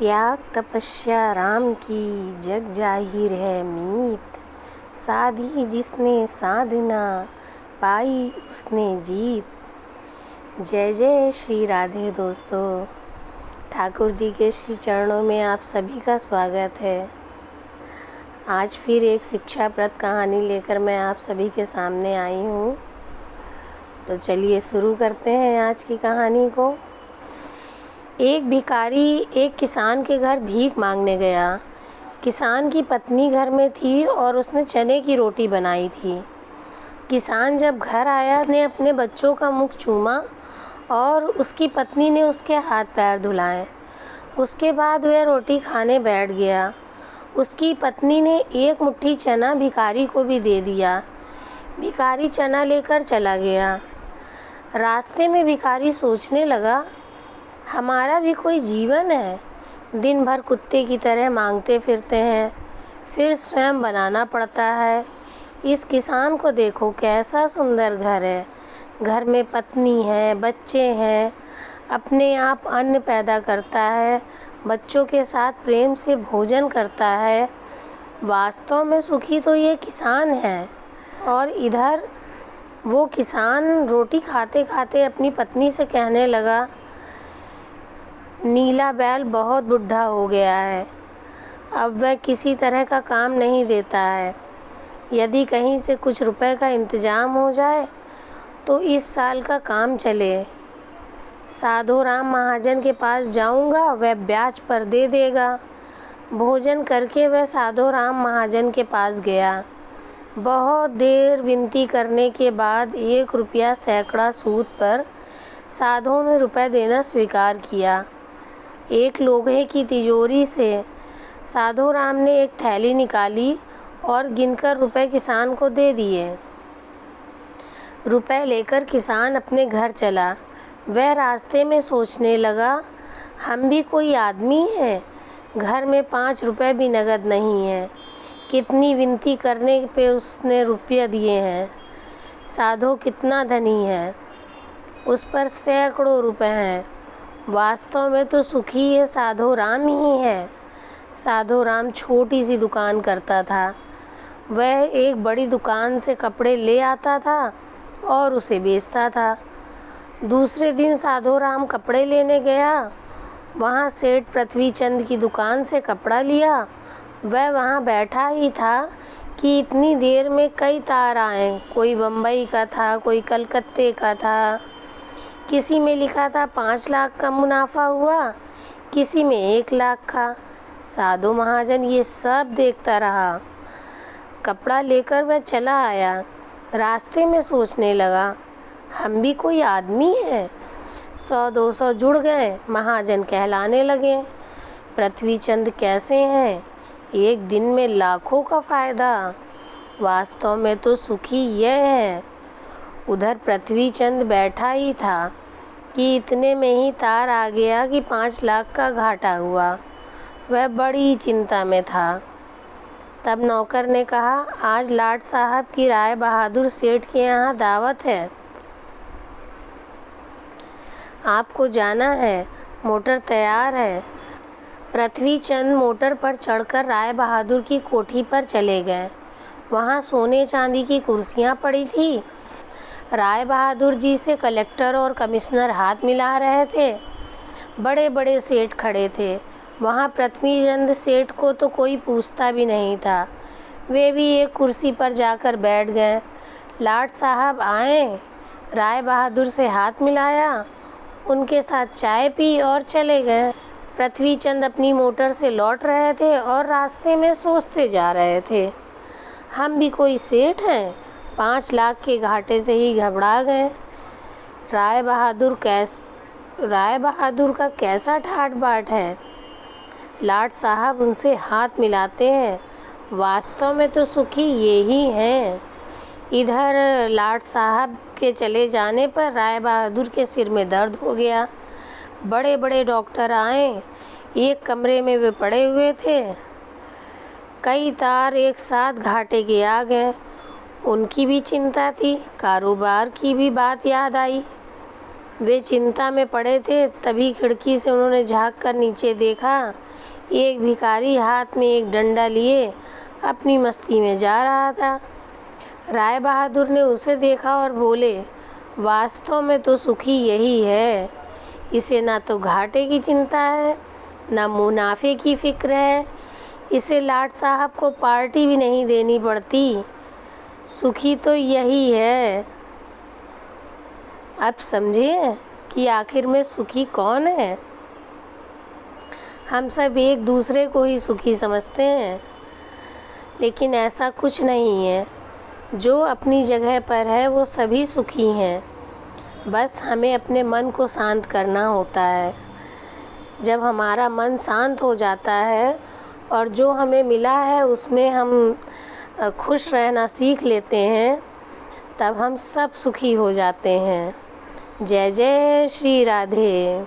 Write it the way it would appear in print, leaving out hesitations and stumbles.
त्याग तपस्या राम की जग जाहिर है मीत, साधी जिसने साधना पाई उसने जीत। जय जय श्री राधे। दोस्तों, ठाकुर जी के श्री चरणों में आप सभी का स्वागत है। आज फिर एक शिक्षाप्रद कहानी लेकर मैं आप सभी के सामने आई हूँ। तो चलिए शुरू करते हैं आज की कहानी को। एक भिखारी एक किसान के घर भीख मांगने गया। किसान की पत्नी घर में थी और उसने चने की रोटी बनाई थी। किसान जब घर आया ने अपने बच्चों का मुख चूमा और उसकी पत्नी ने उसके हाथ पैर धुलाए। उसके बाद वह रोटी खाने बैठ गया। उसकी पत्नी ने एक मुट्ठी चना भिखारी को भी दे दिया। भिखारी चना लेकर चला गया। रास्ते में भिखारी सोचने लगा, हमारा भी कोई जीवन है। दिन भर कुत्ते की तरह मांगते फिरते हैं, फिर स्वयं बनाना पड़ता है। इस किसान को देखो, कैसा सुंदर घर है। घर में पत्नी है, बच्चे हैं, अपने आप अन्न पैदा करता है, बच्चों के साथ प्रेम से भोजन करता है। वास्तव में सुखी तो ये किसान है। और इधर वो किसान रोटी खाते खाते अपनी पत्नी से कहने लगा, नीला बैल बहुत बुढ़ा हो गया है, अब वह किसी तरह का काम नहीं देता है। यदि कहीं से कुछ रुपए का इंतजाम हो जाए तो इस साल का काम चले। साधु राम महाजन के पास जाऊंगा, वह ब्याज पर दे देगा। भोजन करके वह साधु राम महाजन के पास गया। बहुत देर विनती करने के बाद 1 रुपया सैकड़ा सूद पर साधु ने रुपए देना स्वीकार किया। एक लोहे की तिजोरी से साधु राम ने एक थैली निकाली और गिनकर रुपए किसान को दे दिए। रुपए लेकर किसान अपने घर चला। वह रास्ते में सोचने लगा, हम भी कोई आदमी हैं, घर में 5 रुपए भी नगद नहीं है। कितनी विनती करने पे उसने रुपये दिए हैं। साधु कितना धनी है, उस पर सैकड़ों रुपए हैं। वास्तव में तो सुखी ये साधु राम ही है। साधु राम छोटी सी दुकान करता था। वह एक बड़ी दुकान से कपड़े ले आता था और उसे बेचता था। दूसरे दिन साधु राम कपड़े लेने गया। वहाँ सेठ पृथ्वीचंद की दुकान से कपड़ा लिया। वह वहाँ बैठा ही था कि इतनी देर में कई तार आए। कोई बम्बई का था, कोई कलकत्ते का था। किसी में लिखा था 5 लाख का मुनाफा हुआ, किसी में 1 लाख का। साधु महाजन ये सब देखता रहा। कपड़ा लेकर वह चला आया। रास्ते में सोचने लगा, हम भी कोई आदमी हैं। 100-200 जुड़ गए, महाजन कहलाने लगे। पृथ्वीचंद कैसे हैं, एक दिन में लाखों का फायदा। वास्तव में तो सुखी यह है। उधर पृथ्वीचंद बैठा ही था कि इतने में ही तार आ गया कि 5 लाख का घाटा हुआ। वह बड़ी चिंता में था। तब नौकर ने कहा, आज लाट साहब की राय बहादुर सेठ के यहाँ दावत है, आपको जाना है। मोटर तैयार है। पृथ्वीचंद मोटर पर चढ़कर राय बहादुर की कोठी पर चले गए। वहाँ सोने चांदी की कुर्सियाँ पड़ी थी। राय बहादुर जी से कलेक्टर और कमिश्नर हाथ मिला रहे थे। बड़े बड़े सेठ खड़े थे। वहाँ पृथ्वीचंद सेठ को तो कोई पूछता भी नहीं था। वे भी एक कुर्सी पर जाकर बैठ गए। लाट साहब आए, राय बहादुर से हाथ मिलाया, उनके साथ चाय पी और चले गए। पृथ्वीचंद अपनी मोटर से लौट रहे थे और रास्ते में सोचते जा रहे थे, हम भी कोई सेठ हैं, 5 लाख के घाटे से ही घबरा गए। राय बहादुर का कैसा ठाट बाट है। लाट साहब उनसे हाथ मिलाते हैं। वास्तव में तो सुखी ये ही हैं। इधर लाट साहब के चले जाने पर राय बहादुर के सिर में दर्द हो गया। बड़े बड़े डॉक्टर आए। एक कमरे में वे पड़े हुए थे। कई तार एक साथ घाटे के आ गए। उनकी भी चिंता थी। कारोबार की भी बात याद आई। वे चिंता में पड़े थे, तभी खिड़की से उन्होंने झाँक कर नीचे देखा। एक भिखारी हाथ में एक डंडा लिए अपनी मस्ती में जा रहा था। राय बहादुर ने उसे देखा और बोले, वास्तव में तो सुखी यही है। इसे ना तो घाटे की चिंता है, ना मुनाफे की फिक्र है। इसे लाट साहब को पार्टी भी नहीं देनी पड़ती। सुखी तो यही है। अब समझिए कि आखिर में सुखी कौन है। हम सब एक दूसरे को ही सुखी समझते हैं, लेकिन ऐसा कुछ नहीं है। जो अपनी जगह पर है वो सभी सुखी हैं। बस हमें अपने मन को शांत करना होता है। जब हमारा मन शांत हो जाता है और जो हमें मिला है उसमें हम खुश रहना सीख लेते हैं, तब हम सब सुखी हो जाते हैं। जय जय श्री राधे।